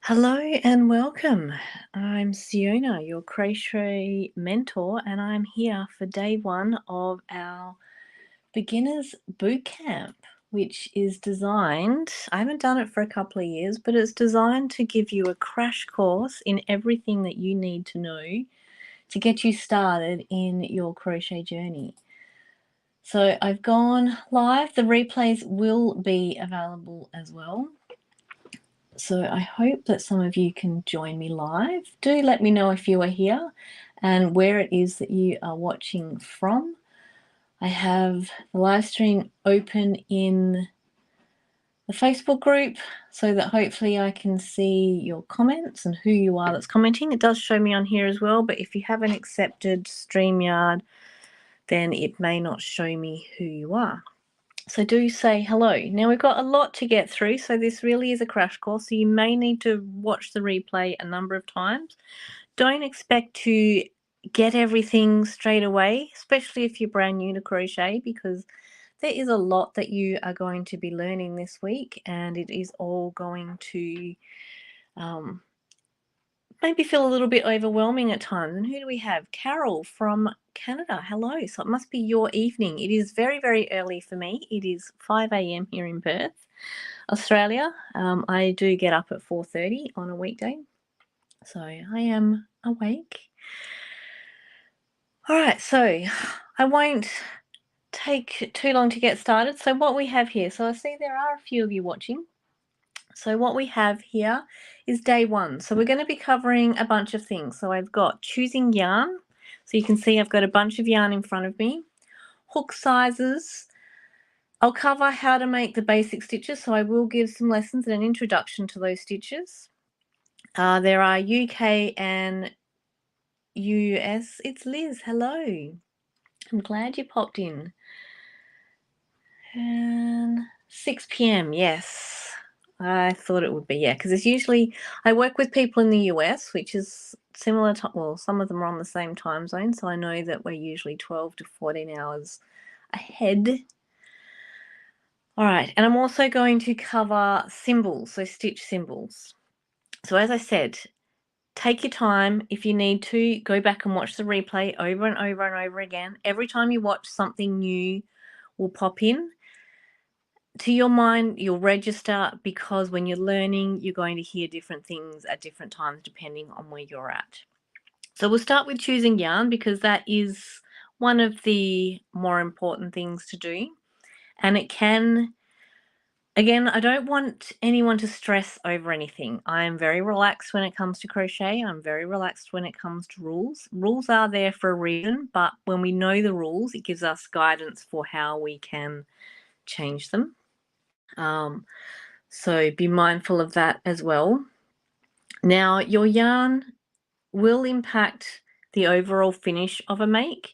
Hello and welcome. I'm Siona, your crochet mentor, and I'm here for day one of our beginners bootcamp, which is designed, I haven't done it for a couple of years, but it's designed to give you a crash course in everything that you need to know to get you started in your crochet journey. So I've gone live. The replays will be available as well. So I hope that some of you can join me live. Do let me know if you are here and where it is that you are watching from. I have the live stream open in the Facebook group so that hopefully I can see your comments and who you are that's commenting. It does show me on here as well, but if you haven't accepted StreamYard, then it may not show me who you are. So do say hello. Now we've got a lot to get through, so this really is a crash course, so you may need to watch the replay a number of times. Don't expect to get everything straight away, especially if you're brand new to crochet, because there is a lot that you are going to be learning this week, and it is all going to maybe feel a little bit overwhelming at times. And who do we have? Carol from Canada. Hello. So it must be your evening. It is very, very early for me. It is 5 a.m. here in Perth, Australia. I do get up at 4:30 on a weekday. So I am awake. All right. So I won't take too long to get started. So what we have here. So I see there are a few of you watching. So what we have here is day one. So we're going to be covering a bunch of things. So I've got choosing yarn. So you can see I've got a bunch of yarn in front of me. Hook sizes. I'll cover how to make the basic stitches. So I will give some lessons and an introduction to those stitches. There are UK and US. It's Liz. Hello. I'm glad you popped in. And 6 p.m. Yes. I thought it would be, yeah, because it's usually, I work with people in the US, which is similar to, well, some of them are on the same time zone, so I know that we're usually 12 to 14 hours ahead. All right, and I'm also going to cover symbols, so stitch symbols. So as I said, take your time. If you need to, go back and watch the replay over and over and over again. Every time you watch, something new will pop in. To your mind, you'll register, because when you're learning, you're going to hear different things at different times depending on where you're at. So we'll start with choosing yarn, because that is one of the more important things to do. And it can, again, I don't want anyone to stress over anything. I am very relaxed when it comes to crochet. I'm very relaxed when it comes to rules. Rules are there for a reason, but when we know the rules, it gives us guidance for how we can change them. So be mindful of that as well. Now, your yarn will impact the overall finish of a make.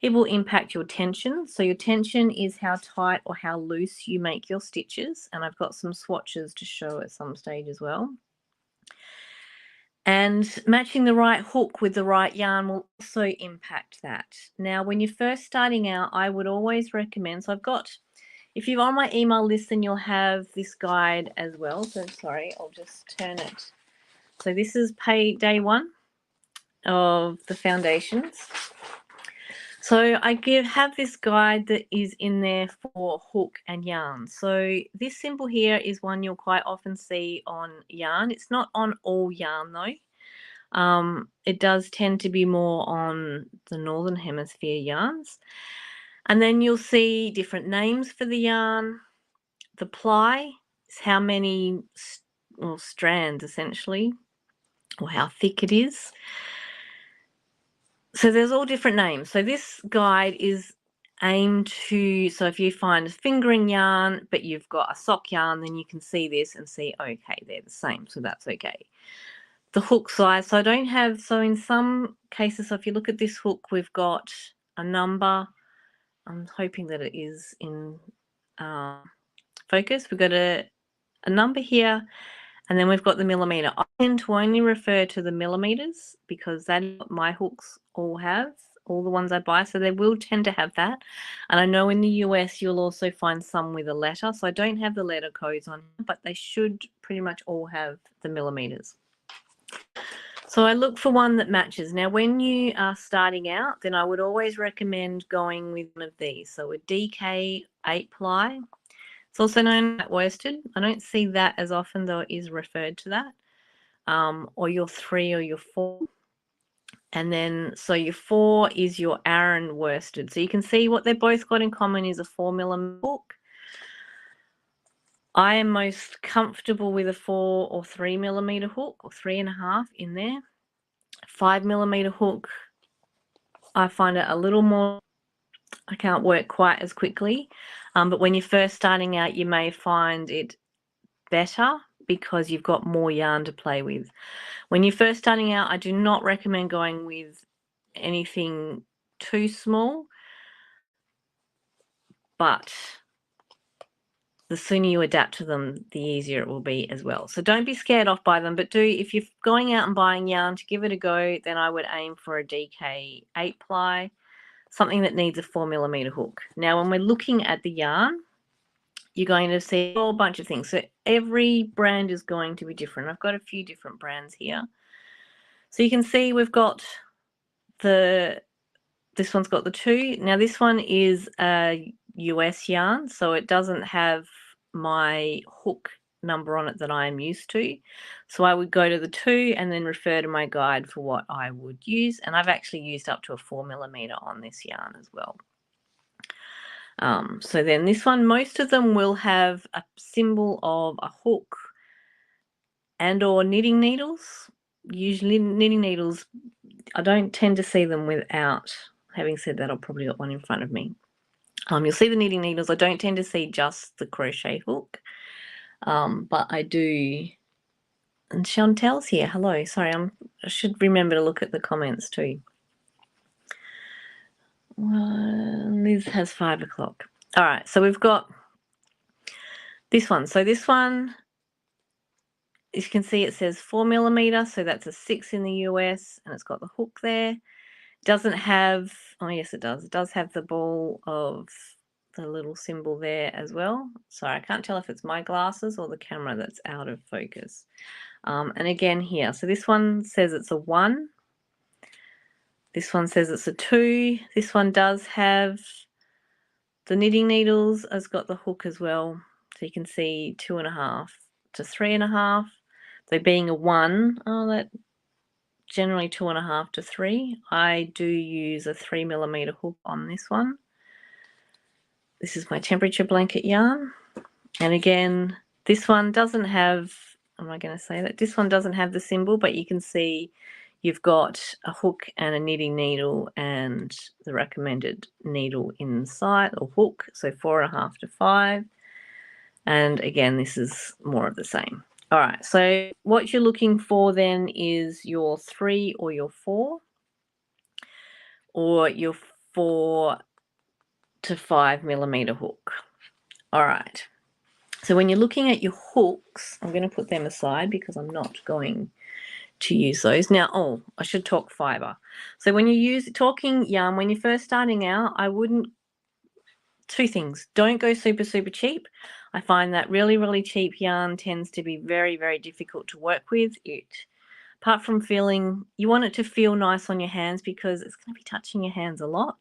It will impact your tension. So your tension is how tight or how loose you make your stitches. And I've got some swatches to show at some stage as well. And matching the right hook with the right yarn will also impact that. Now, when you're first starting out, I would always recommend, so I've got, if you're on my email list, then you'll have this guide as well. So sorry, I'll just turn it. So this is day one of the foundations. So I have this guide that is in there for hook and yarn. So this symbol here is one you'll quite often see on yarn. It's not on all yarn though. It does tend to be more on the Northern Hemisphere yarns. And then you'll see different names for the yarn. The ply is how many strands essentially, or how thick it is. So there's all different names. So this guide is aimed to, so if you find a fingering yarn, but you've got a sock yarn, then you can see this and see, okay, they're the same, so that's okay. The hook size, so I don't have, so in some cases, so if you look at this hook, we've got a number. I'm hoping that it is in focus. We've got a number here, and then we've got the millimeter. I tend to only refer to the millimeters because that's what my hooks all have. all the ones I buy, so they will tend to have that. And I know in the US you'll also find some with a letter, so I don't have the letter codes on, but they should pretty much all have the millimeters. So I look for one that matches. Now, when you are starting out, then I would always recommend going with one of these. So a DK 8-ply. It's also known as worsted. I don't see that as often, though it is referred to that. Or your 3 or your 4. And then, so your 4 is your Aran worsted. So you can see what they've both got in common is a 4mm hook. I am most comfortable with a 4 or 3mm hook, or 3.5 in there. 5mm hook, I find it a little more, I can't work quite as quickly. But when you're first starting out, you may find it better because you've got more yarn to play with. When you're first starting out, I do not recommend going with anything too small, but the sooner you adapt to them, the easier it will be as well. So don't be scared off by them, but if you're going out and buying yarn to give it a go, then I would aim for a DK 8-ply, something that needs a 4mm hook. Now, when we're looking at the yarn, you're going to see a whole bunch of things. So every brand is going to be different. I've got a few different brands here. So you can see we've got this one's got the 2. Now this one is a US yarn, so it doesn't have my hook number on it that I am used to. So I would go to the 2 and then refer to my guide for what I would use. And I've actually used up to a 4mm on this yarn as well. So then this one, most of them will have a symbol of a hook and or knitting needles. Usually knitting needles, I don't tend to see them without. Having said that, I've probably got one in front of me. You'll see the knitting needles. I don't tend to see just the crochet hook, but I do. And Chantel's here. Hello. Sorry, I should remember to look at the comments too. Liz has 5 o'clock. All right, so we've got this one. So this one, as you can see, it says 4mm, so that's a 6 in the US, and it's got the hook there. It doesn't have, oh yes it does. It does have the ball of the little symbol there as well. Sorry, I can't tell if it's my glasses or the camera that's out of focus. And again here, so this one says it's a 1. This one says it's a 2. This one does have the knitting needles, has got the hook as well. So you can see 2.5 to 3.5. So being a 1, that generally 2.5 to 3. I do use a 3mm hook on this one. This is my temperature blanket yarn. And again, this one doesn't have, am I going to say that? This one doesn't have the symbol, but you can see you've got a hook and a knitting needle and the recommended needle inside, or hook, so 4.5 to 5. And again, this is more of the same. All right, so what you're looking for then is your 3 or your 4, or your 4 to 5mm hook. All right. So when you're looking at your hooks, I'm going to put them aside because I'm not going to use those. Now, I should talk fiber. So when you talking yarn, when you're first starting out, I wouldn't, 2 things. Don't go super, super cheap. I find that really, really cheap yarn tends to be very, very difficult to work with. Apart from feeling, you want it to feel nice on your hands because it's going to be touching your hands a lot.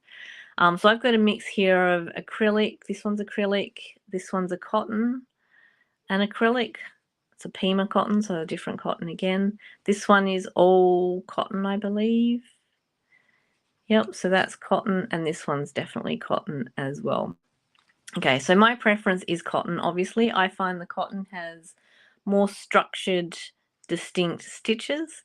So I've got a mix here of acrylic. This one's acrylic. This one's a cotton and acrylic. It's a Pima cotton, so a different cotton again. This one is all cotton, I believe. Yep, so that's cotton, and this one's definitely cotton as well. Okay, so my preference is cotton. Obviously, I find the cotton has more structured, distinct stitches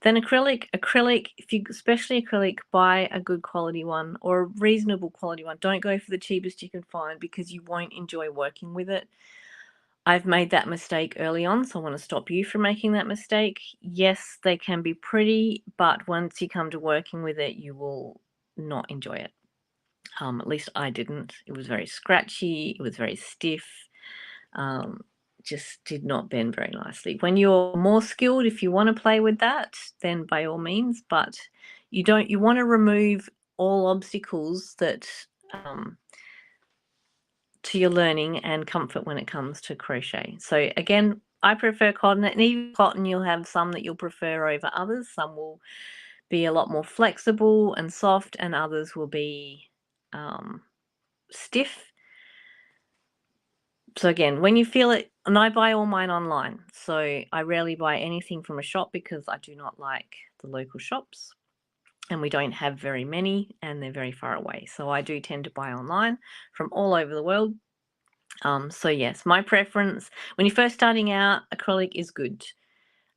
than acrylic. Acrylic, especially acrylic, buy a good quality one or a reasonable quality one. Don't go for the cheapest you can find because you won't enjoy working with it. I've made that mistake early on, so I want to stop you from making that mistake. Yes, they can be pretty, but once you come to working with it, you will not enjoy it. At least I didn't. It was very scratchy. It was very stiff. Just did not bend very nicely. When you're more skilled, if you want to play with that, then by all means, but you want to remove all obstacles that to your learning and comfort when it comes to crochet. So again, I prefer cotton, and even cotton you'll have some that you'll prefer over others. Some will be a lot more flexible and soft, and others will be stiff. So again, when you feel it, and I buy all mine online, so I rarely buy anything from a shop because I do not like the local shops, and we don't have very many, and they're very far away. So I do tend to buy online from all over the world. So yes, my preference when you're first starting out, acrylic is good.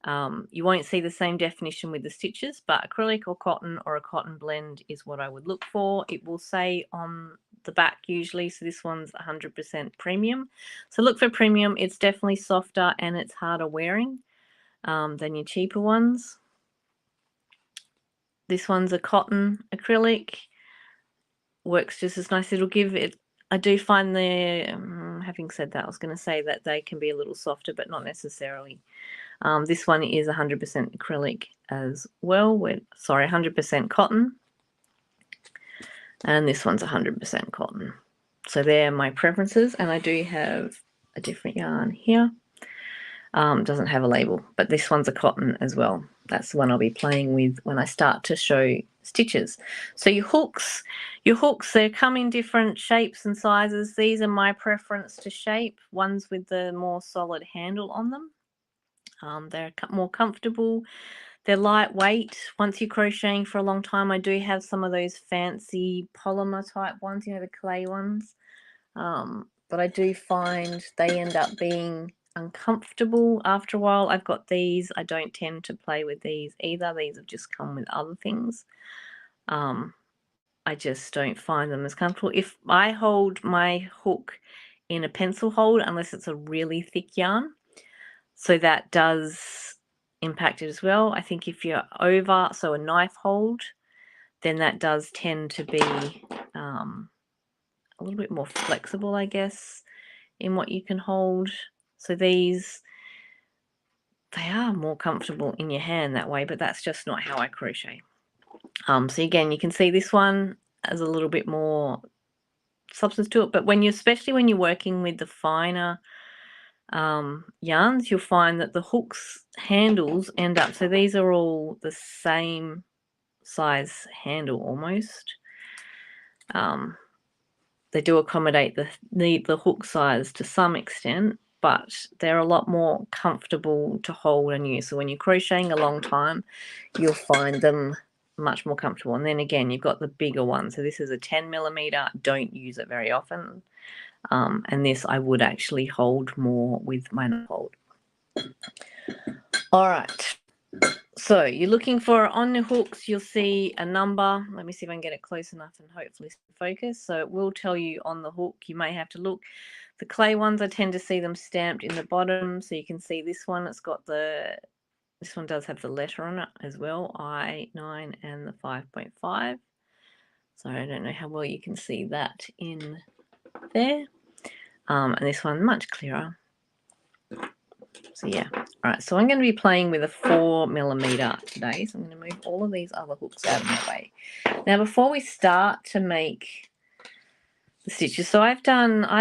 You won't see the same definition with the stitches, but acrylic or a cotton blend is what I would look for. It will say on the back usually, so this one's 100% premium. So look for premium. It's definitely softer and it's harder wearing than your cheaper ones. This one's a cotton acrylic. Works just as nice. It'll give it. I do find having said that, I was going to say that they can be a little softer, but not necessarily. This one is 100% acrylic as well. 100% cotton. And this one's 100% cotton. So they're my preferences. And I do have a different yarn here. Doesn't have a label, but this one's a cotton as well. That's the one I'll be playing with when I start to show stitches. So your hooks, they come in different shapes and sizes. These are my preference to shape, ones with the more solid handle on them. They're more comfortable. They're lightweight. Once you're crocheting for a long time, I do have some of those fancy polymer type ones, the clay ones. But I do find they end up being uncomfortable after a while. I've got these. I don't tend to play with these either. These have just come with other things. I just don't find them as comfortable. If I hold my hook in a pencil hold, unless it's a really thick yarn, so that does impact it as well. I think if you're over, so a knife hold, then that does tend to be a little bit more flexible, I guess, in what you can hold. So these, they are more comfortable in your hand that way, but that's just not how I crochet. So again, you can see this one has a little bit more substance to it, but especially when you're working with the finer yarns, you'll find that the hooks handles end up, so these are all the same size handle almost. They do accommodate the hook size to some extent, but they're a lot more comfortable to hold and use. So when you're crocheting a long time, you'll find them much more comfortable. And then again, you've got the bigger one. So this is a 10mm. Don't use it very often. And this I would actually hold more with my knife hold. All right. So you're looking for, on the hooks, you'll see a number. Let me see if I can get it close enough and hopefully focus. So it will tell you on the hook. You may have to look. The clay ones, I tend to see them stamped in the bottom. So you can see this one, it's got this one does have the letter on it as well, I9 and the 5.5. So I don't know how well you can see that in there. And this one much clearer. So yeah, all right, so I'm going to be playing with a 4mm today, so I'm going to move all of these other hooks out of my way. Now before we start to make the stitches, so I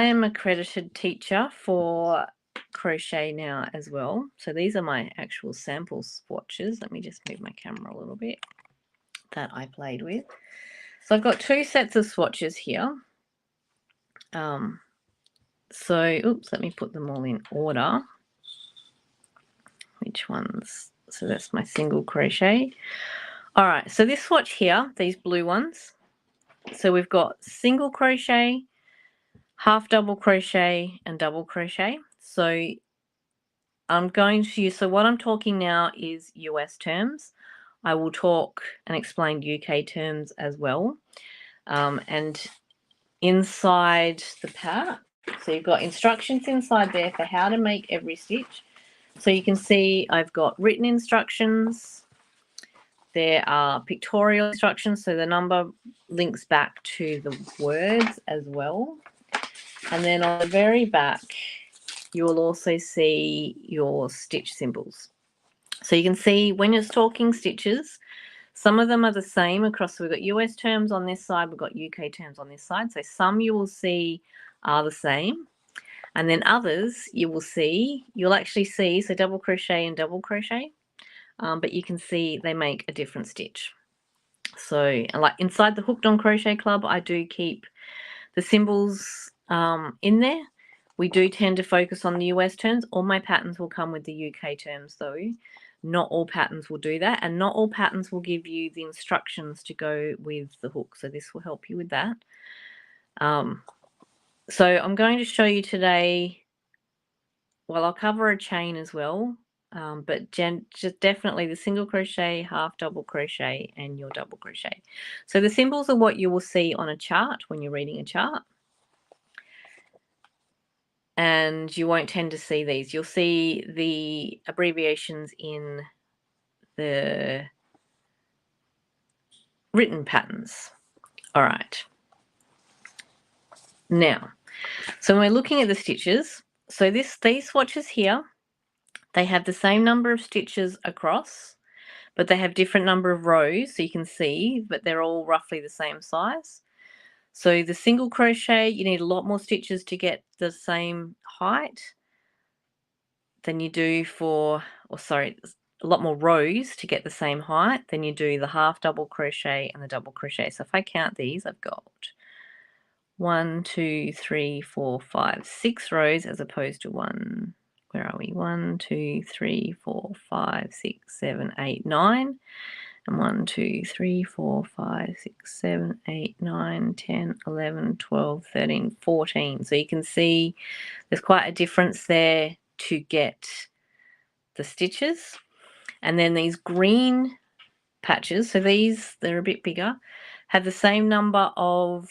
am accredited teacher for crochet now as well. So these are my actual sample swatches. Let me just move my camera a little bit that I played with. So I've got 2 sets of swatches here. So let me put them all in order. Which ones? So that's my single crochet. All right, so this swatch here, these blue ones, so we've got single crochet, half double crochet, and double crochet. So I'm going to use, so what I'm talking now is US terms. I will talk and explain UK terms as well. And inside the pack, so you've got instructions inside there for how to make every stitch. So you can see I've got written instructions. There are pictorial instructions, so the number links back to the words as well. And then on the very back, you will also see your stitch symbols. So you can see when you're talking stitches, Some of them are the same across. So we've got US terms on this side, we've got UK terms on this side. So some you will see are the same. And then others you'll actually see, so double crochet and double crochet, but you can see they make a different stitch. So like inside the Hooked on Crochet Club, I do keep the symbols in there. We do tend to focus on the US terms. All my patterns will come with the UK terms though. Not all patterns will do that, and not all patterns will give you the instructions to go with the hook. So this will help you with that. So I'm going to show you today, well, I'll cover a chain as well, but just definitely the single crochet, half double crochet, and your double crochet. So the symbols are what you will see on a chart when you're reading a chart. And you won't tend to see these. You'll see the abbreviations in the written patterns. All right. Now, so when we're looking at the stitches, so these swatches here, they have the same number of stitches across, but they have different number of rows, so you can see, but they're all roughly the same size. So the single crochet, you need a lot more stitches to get the same height than you do for, or sorry, a lot more rows to get the same height than you do the half double crochet and the double crochet. So if I count these, I've got 1, 2, 3, 4, 5, 6 rows as opposed to 1, where are we? 1, 2, 3, 4, 5, 6, 7, 8, 9. And 1, 2, 3, 4, 5, 6, 7, 8, 9, 10, 11, 12, 13, 14. So you can see there's quite a difference there to get the stitches. And then these green patches, so they're a bit bigger, have the same number of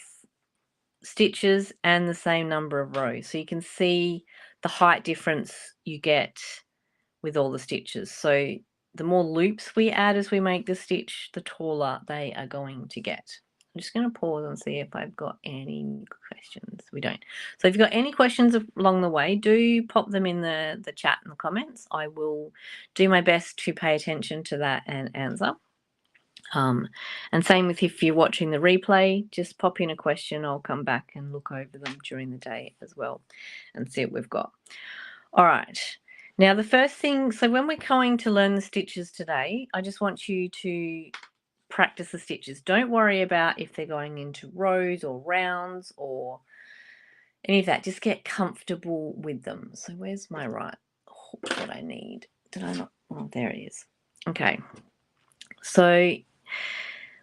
stitches and the same number of rows. So you can see the height difference you get with all the stitches. So the more loops we add as we make the stitch, the taller they are going to get. I'm just going to pause and see if I've got any questions. We don't. So if you've got any questions along the way, do pop them in the chat and the comments. I will do my best to pay attention to that and answer. And same with if you're watching the replay, just pop in a question. I'll come back and look over them during the day as well and see what we've got. All right. Now the first thing, so when we're going to learn the stitches today, I just want you to practice the stitches. Don't worry about if they're going into rows or rounds or any of that. Just get comfortable with them. So where's my right hook that I need? Did I not? Oh, there it is. Okay. So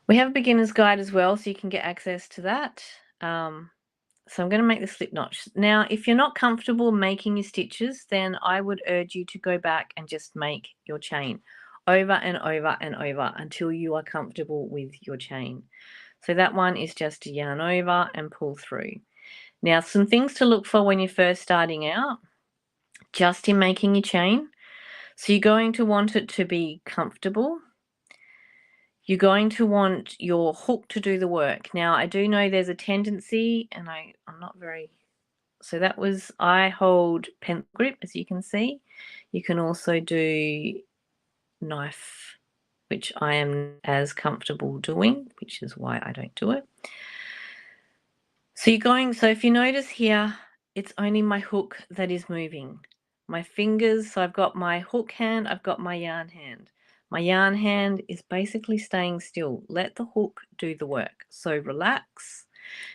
we have a beginner's guide as well, so you can get access to that. So I'm going to make the slip notch. Now, if you're not comfortable making your stitches, then I would urge you to go back and just make your chain over and over and over until you are comfortable with your chain. So that one is just to yarn over and pull through. Now, some things to look for when you're first starting out, just in making your chain. So you're going to want it to be comfortable. You're going to want your hook to do the work. Now, I do know there's a tendency, and I'm not very... So that was, I hold pen grip, as you can see. You can also do knife, which I am as comfortable doing, which is why I don't do it. So if you notice here, it's only my hook that is moving. My fingers, so I've got my hook hand, I've got my yarn hand. My yarn hand is basically staying still. Let the hook do the work. So relax,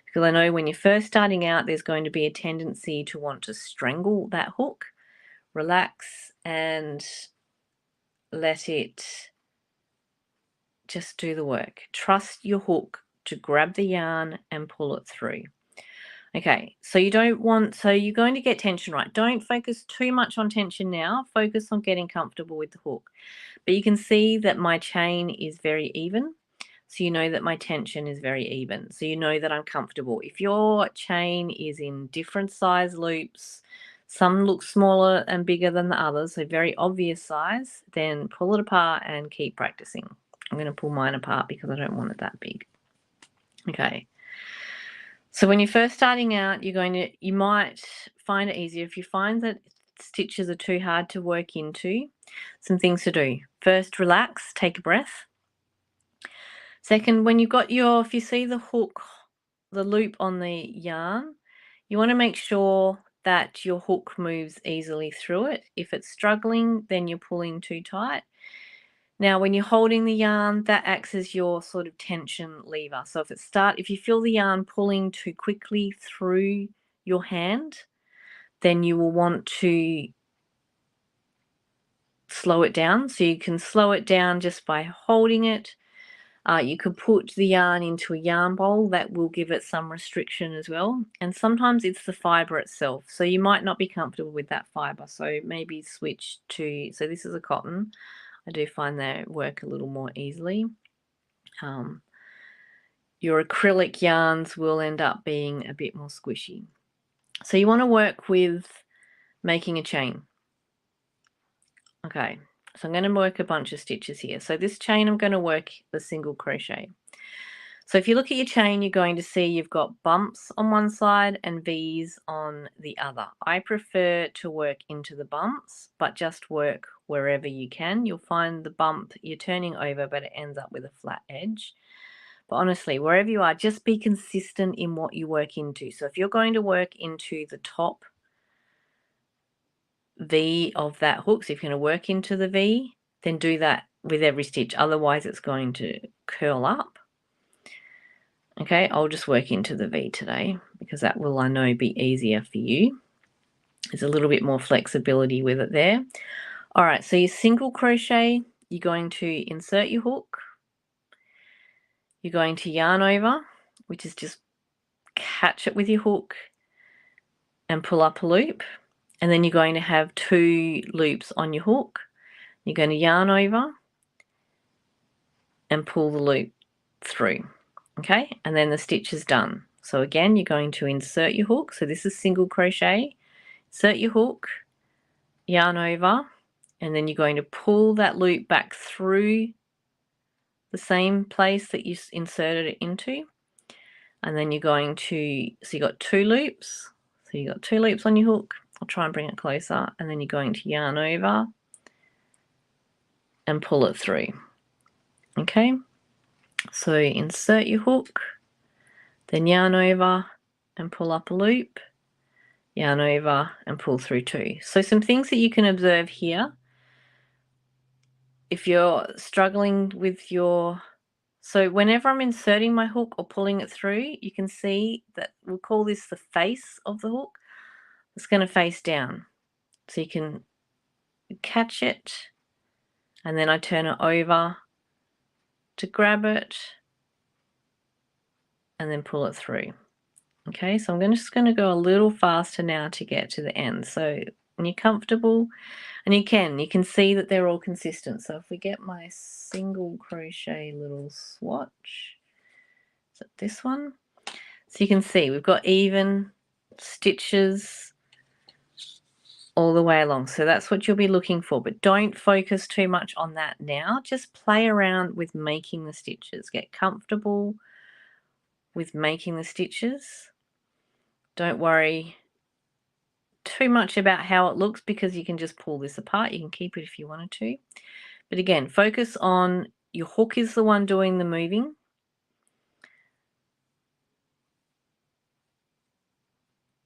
because I know when you're first starting out, there's going to be a tendency to want to strangle that hook. Relax and let it just do the work. Trust your hook to grab the yarn and pull it through. Okay, so you're going to get tension right. Don't focus too much on tension now. Focus on getting comfortable with the hook. But you can see that my chain is very even. So you know that my tension is very even. So you know that I'm comfortable. If your chain is in different size loops, some look smaller and bigger than the others, so very obvious size, then pull it apart and keep practicing. I'm going to pull mine apart because I don't want it that big. Okay. So when you're first starting out, you might find it easier. If you find that stitches are too hard to work into, some things to do. First, relax, take a breath. Second, when you've got if you see the hook, the loop on the yarn, you want to make sure that your hook moves easily through it. If it's struggling, then you're pulling too tight. Now, when you're holding the yarn, that acts as your sort of tension lever. So if you feel the yarn pulling too quickly through your hand, then you will want to slow it down. So you can slow it down just by holding it. You could put the yarn into a yarn bowl. That will give it some restriction as well. And sometimes it's the fibre itself. So you might not be comfortable with that fibre. So maybe switch to, so this is a cotton. I do find they work a little more easily. Your acrylic yarns will end up being a bit more squishy. So you want to work with making a chain. Okay, so I'm going to work a bunch of stitches here. So this chain, I'm going to work the single crochet. So if you look at your chain, you're going to see you've got bumps on one side and V's on the other. I prefer to work into the bumps, but just work wherever you can. You'll find the bump you're turning over, but it ends up with a flat edge. But honestly, wherever you are, just be consistent in what you work into. So if you're going to work into the top V of that hook, so if you're going to work into the V, then do that with every stitch. Otherwise, it's going to curl up. Okay, I'll just work into the V today because that will, I know, be easier for you. There's a little bit more flexibility with it there. All right, so your single crochet, you're going to insert your hook. You're going to yarn over, which is just catch it with your hook and pull up a loop. And then you're going to have 2 loops on your hook. You're going to yarn over and pull the loop through. Okay, and then the stitch is done. So again, you're going to insert your hook. So this is single crochet. Insert your hook, yarn over, and then you're going to pull that loop back through the same place that you inserted it into. And then you're going to, so you got 2 loops. So you got 2 loops on your hook. I'll try and bring it closer. And then you're going to yarn over and pull it through. Okay, so insert your hook, then yarn over and pull up a loop, yarn over and pull through 2. So some things that you can observe here. If you're struggling with so whenever I'm inserting my hook or pulling it through, you can see that we'll call this the face of the hook. It's going to face down. So you can catch it, and then I turn it over to grab it and then pull it through. Okay, so I'm just going to go a little faster now to get to the end. So when you're comfortable, and you can see that they're all consistent. So if we get my single crochet little swatch, is it this one? So you can see we've got even stitches all the way along. So that's what you'll be looking for, but don't focus too much on that now. Just play around with making the stitches. Get comfortable with making the stitches. Don't worry too much about how it looks because you can just pull this apart. You can keep it if you wanted to. But again, focus on your hook is the one doing the moving.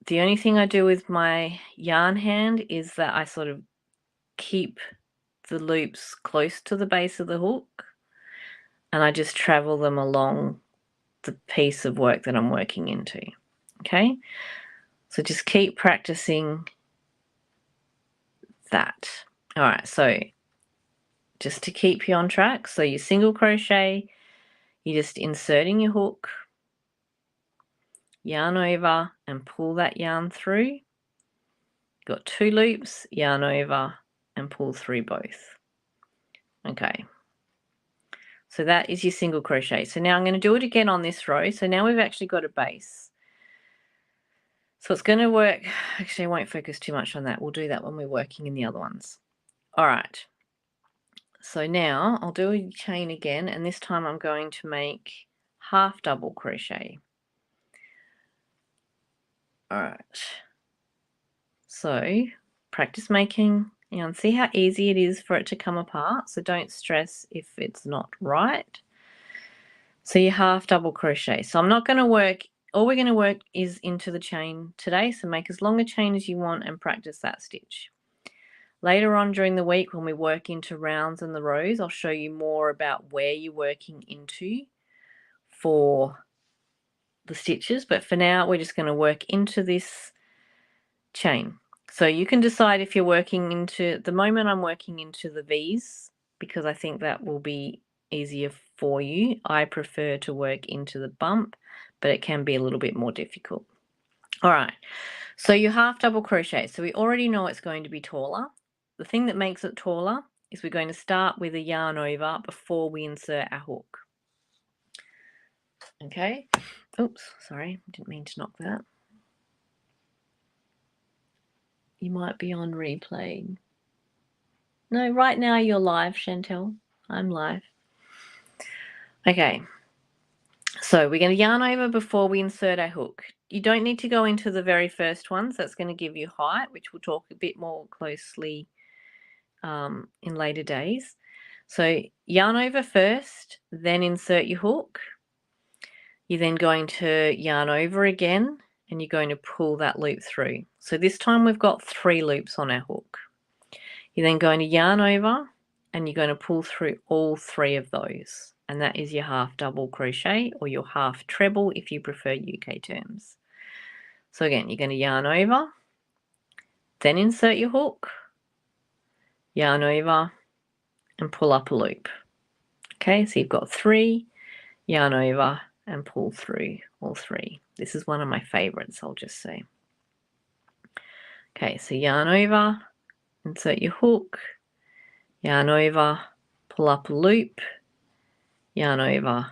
The only thing I do with my yarn hand is that I sort of keep the loops close to the base of the hook and I just travel them along the piece of work that I'm working into. Okay, so just keep practicing that. All right, so just to keep you on track, so your single crochet, you're just inserting your hook, yarn over and pull that yarn through. Got 2 loops, yarn over and pull through both. Okay, so that is your single crochet. So now I'm going to do it again on this row. So now we've actually got a base. So it's going to work. Actually, I won't focus too much on that. We'll do that when we're working in the other ones. All right, so now I'll do a chain again, and this time I'm going to make half double crochet. All right, so practice making, and see how easy it is for it to come apart. So don't stress if it's not right. So you half double crochet. So I'm not going to work, all we're going to work is into the chain today. So make as long a chain as you want and practice that stitch. Later on during the week when we work into rounds and the rows, I'll show you more about where you're working into for the stitches. But for now, we're just going to work into this chain. So you can decide if you're working into, at the moment I'm working into the V's because I think that will be easier for you. I prefer to work into the bump, but it can be a little bit more difficult. All right, so you half double crochet. So we already know it's going to be taller. The thing that makes it taller is we're going to start with a yarn over before we insert our hook. Okay, oops, sorry, didn't mean to knock that. You might be on replay. No, right now you're live, Chantel. I'm live. Okay, so we're going to yarn over before we insert our hook. You don't need to go into the very first ones. That's going to give you height, which we'll talk a bit more closely in later days. So yarn over first, then insert your hook. You're then going to yarn over again, and you're going to pull that loop through. So this time we've got 3 loops on our hook. You're then going to yarn over, and you're going to pull through all 3 of those. And that is your half double crochet or your half treble if you prefer UK terms. So again, you're going to yarn over, then insert your hook, yarn over, and pull up a loop. Okay, so you've got 3, yarn over, and pull through all 3. This is one of my favorites, I'll just say. Okay, so yarn over, insert your hook, yarn over, pull up a loop, yarn over,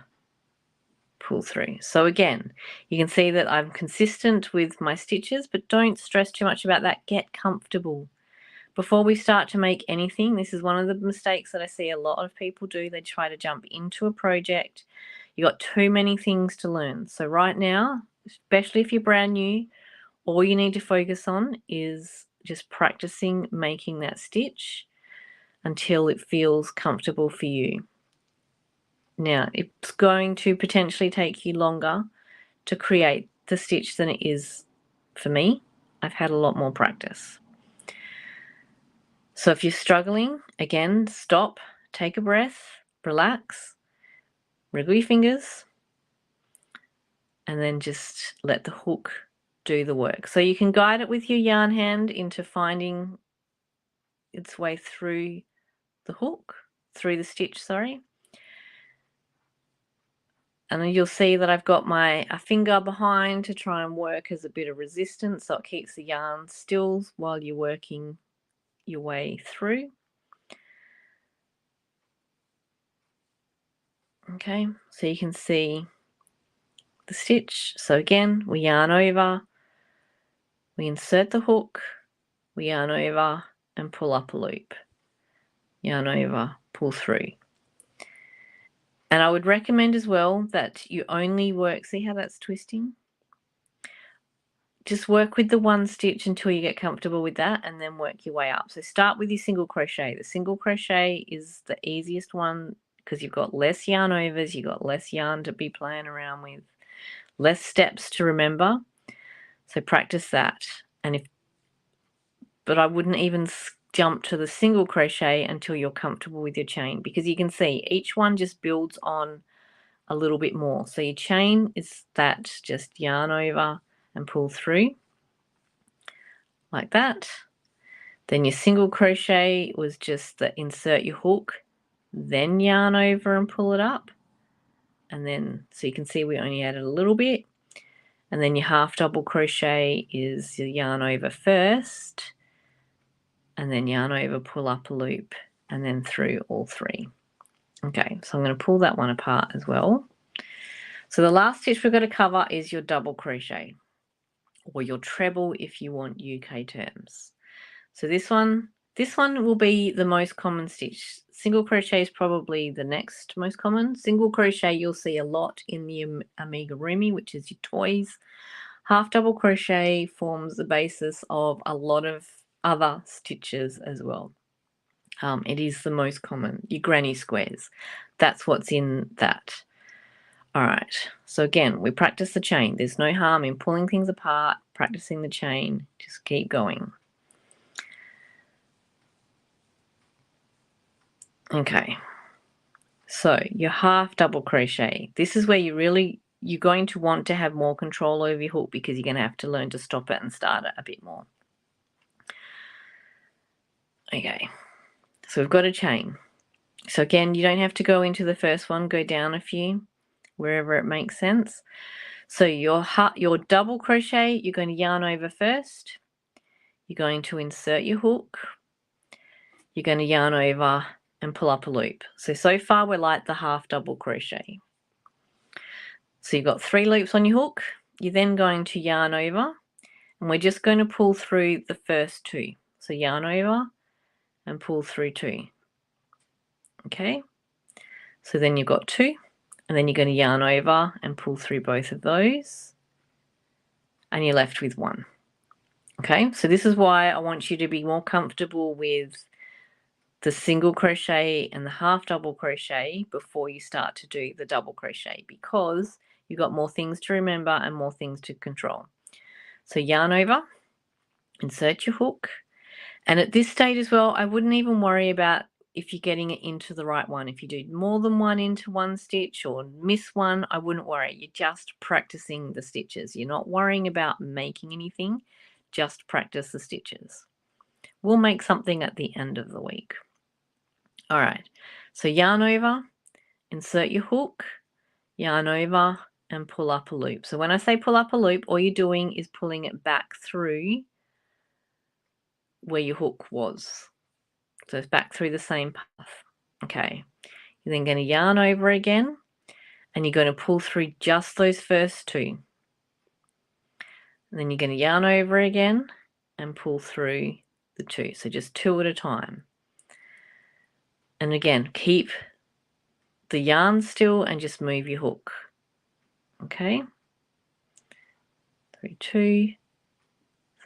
pull through. So again, you can see that I'm consistent with my stitches, but don't stress too much about that. Get comfortable. Before we start to make anything, this is one of the mistakes that I see a lot of people do. They try to jump into a project. You got too many things to learn. So right now, especially if you're brand new, all you need to focus on is just practicing making that stitch until it feels comfortable for you. Now, it's going to potentially take you longer to create the stitch than it is for me. I've had a lot more practice. So if you're struggling, again, stop, take a breath, relax, wriggle your fingers, and then just let the hook do the work. So you can guide it with your yarn hand into finding its way through the hook, through the stitch, sorry. And then you'll see that I've got a finger behind to try and work as a bit of resistance, so it keeps the yarn still while you're working your way through. Okay, so you can see the stitch. So again, we yarn over, we insert the hook, we yarn over and pull up a loop. Yarn over, pull through. And I would recommend as well that you only work, see how that's twisting? Just work with the one stitch until you get comfortable with that and then work your way up. So start with your single crochet. The single crochet is the easiest one because you've got less yarn overs, you've got less yarn to be playing around with, less steps to remember. So practice that. But I wouldn't even jump to the single crochet until you're comfortable with your chain, because you can see each one just builds on a little bit more. So your chain is that, just yarn over and pull through like that. Then your single crochet was just the insert your hook, then yarn over and pull it up. And then, so you can see we only added a little bit. And then your half double crochet is your yarn over first, and then yarn over, pull up a loop, and then through all 3. Okay, so I'm going to pull that one apart as well. So the last stitch we're going to cover is your double crochet, or your treble if you want UK terms. So this one will be the most common stitch. Single crochet is probably the next most common. Single crochet you'll see a lot in the amigurumi, which is your toys. Half double crochet forms the basis of a lot of other stitches as well. It is the most common, your granny squares. That's what's in that. All right, so again, we practice the chain. There's no harm in pulling things apart, practicing the chain. Just keep going. Okay, so your half double crochet. This is where you're going to want to have more control over your hook, because you're going to have to learn to stop it and start it a bit more. Okay, so we've got a chain. So again, you don't have to go into the first one, go down a few, wherever it makes sense. So your double crochet, you're going to yarn over first. You're going to insert your hook. You're going to yarn over and pull up a loop. So far we're like the half double crochet. So you've got 3 loops on your hook. You're then going to yarn over, and we're just going to pull through the first 2. So yarn over and pull through 2. Okay, so then you've got 2, and then you're going to yarn over and pull through both of those, and you're left with 1. Okay, so this is why I want you to be more comfortable with the single crochet and the half double crochet before you start to do the double crochet, because you've got more things to remember and more things to control. So yarn over, insert your hook, and at this stage as well, I wouldn't even worry about if you're getting it into the right one. If you do more than one into one stitch or miss one, I wouldn't worry. You're just practicing the stitches. You're not worrying about making anything, just practice the stitches. We'll make something at the end of the week. All right, so yarn over, insert your hook, yarn over and pull up a loop. So when I say pull up a loop, all you're doing is pulling it back through where your hook was. So it's back through the same path. Okay, you're then going to yarn over again, and you're going to pull through just those first 2. And then you're going to yarn over again and pull through the 2. So just 2 at a time. And again, keep the yarn still and just move your hook. Okay, through 2,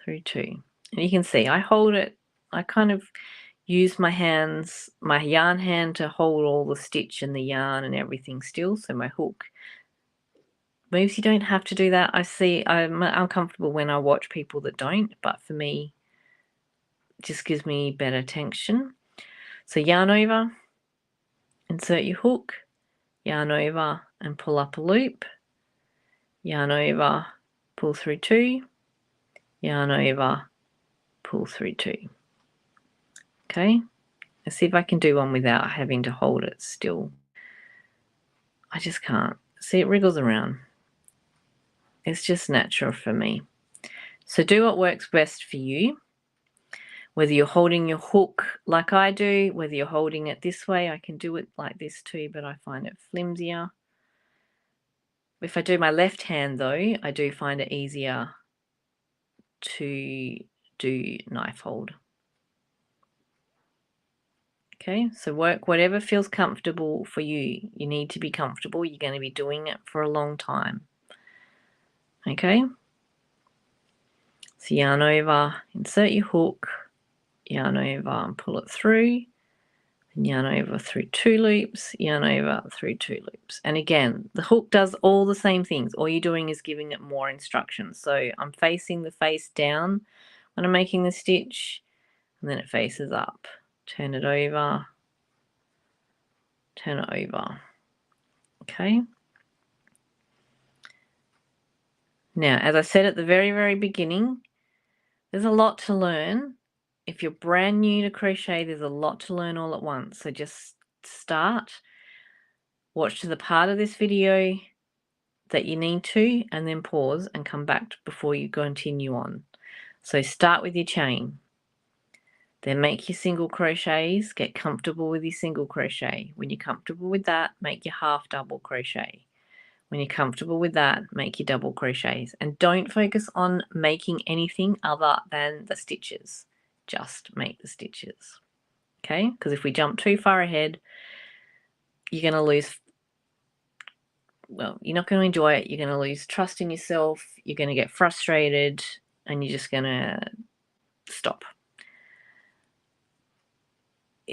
through 2. And you can see I hold it, I kind of use my hands, my yarn hand, to hold all the stitch and the yarn and everything still, so my hook moves. You don't have to do that. I'm uncomfortable when I watch people that don't, but for me, it just gives me better tension. So yarn over, insert your hook, yarn over and pull up a loop, yarn over, pull through 2, yarn over, pull through 2. Okay, let's see if I can do one without having to hold it still. I just can't. See, it wriggles around. It's just natural for me. So do what works best for you. Whether you're holding your hook like I do, whether you're holding it this way, I can do it like this too, but I find it flimsier. If I do my left hand though, I do find it easier to do knife hold. Okay, so work whatever feels comfortable for you. You need to be comfortable. You're going to be doing it for a long time. Okay, so yarn over, insert your hook, yarn over and pull it through, and yarn over through 2 loops, yarn over through 2 loops. And again, the hook does all the same things. All you're doing is giving it more instructions. So I'm facing the face down when I'm making the stitch, and then it faces up. Turn it over, turn it over. Okay. Now, as I said at the very, very beginning, there's a lot to learn. If you're brand new to crochet, there's a lot to learn all at once. So just start, watch to the part of this video that you need to, and then pause and come back before you continue on. So start with your chain. Then make your single crochets, get comfortable with your single crochet. When you're comfortable with that, make your half double crochet. When you're comfortable with that, make your double crochets. And don't focus on making anything other than the stitches. Just make the stitches. Okay? Because if we jump too far ahead, you're going to lose, well, you're not going to enjoy it. You're going to lose trust in yourself. You're going to get frustrated, and you're just going to stop.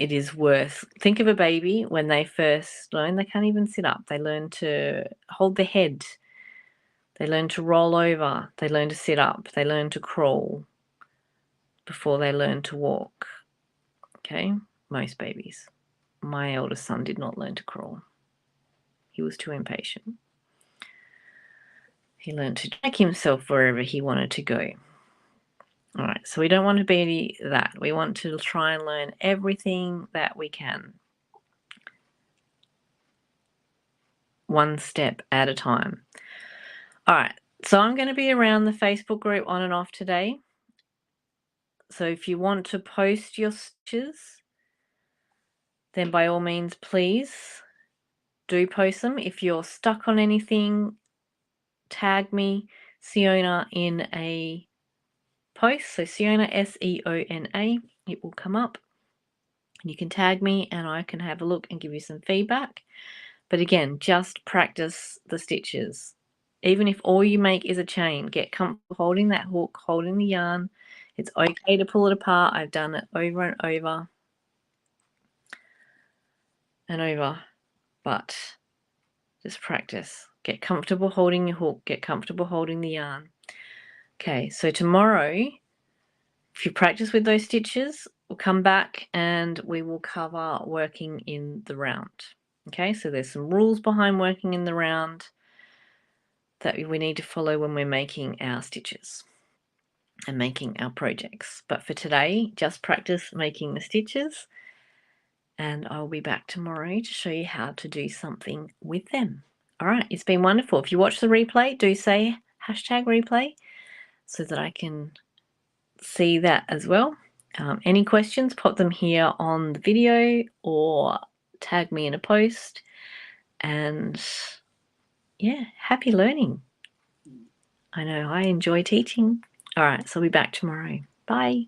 it is worth, think of a baby when they first learn, they can't even sit up. They learn to hold their head. They learn to roll over. They learn to sit up. They learn to crawl before they learn to walk. Okay, most babies. My eldest son did not learn to crawl. He was too impatient. He learned to drag himself wherever he wanted to go. All right, so we don't want to be that. We want to try and learn everything that we can, one step at a time. All right, so I'm going to be around the Facebook group on and off today. So if you want to post your stitches, then by all means, please do post them. If you're stuck on anything, tag me, Siona, in a post. So Siona, S-E-O-N-A, it will come up. You can tag me and I can have a look and give you some feedback. But again, just practice the stitches. Even if all you make is a chain, get comfortable holding that hook, holding the yarn. It's okay to pull it apart. I've done it over and over and over, but just practice. Get comfortable holding your hook, get comfortable holding the yarn. Okay, so tomorrow, if you practice with those stitches, we'll come back and we will cover working in the round. Okay, so there's some rules behind working in the round that we need to follow when we're making our stitches and making our projects. But for today, just practice making the stitches, and I'll be back tomorrow to show you how to do something with them. All right, it's been wonderful. If you watch the replay, do say #replay so that I can see that as well. Any questions, pop them here on the video or tag me in a post. And yeah, happy learning. I know I enjoy teaching. All right, so I'll be back tomorrow. Bye.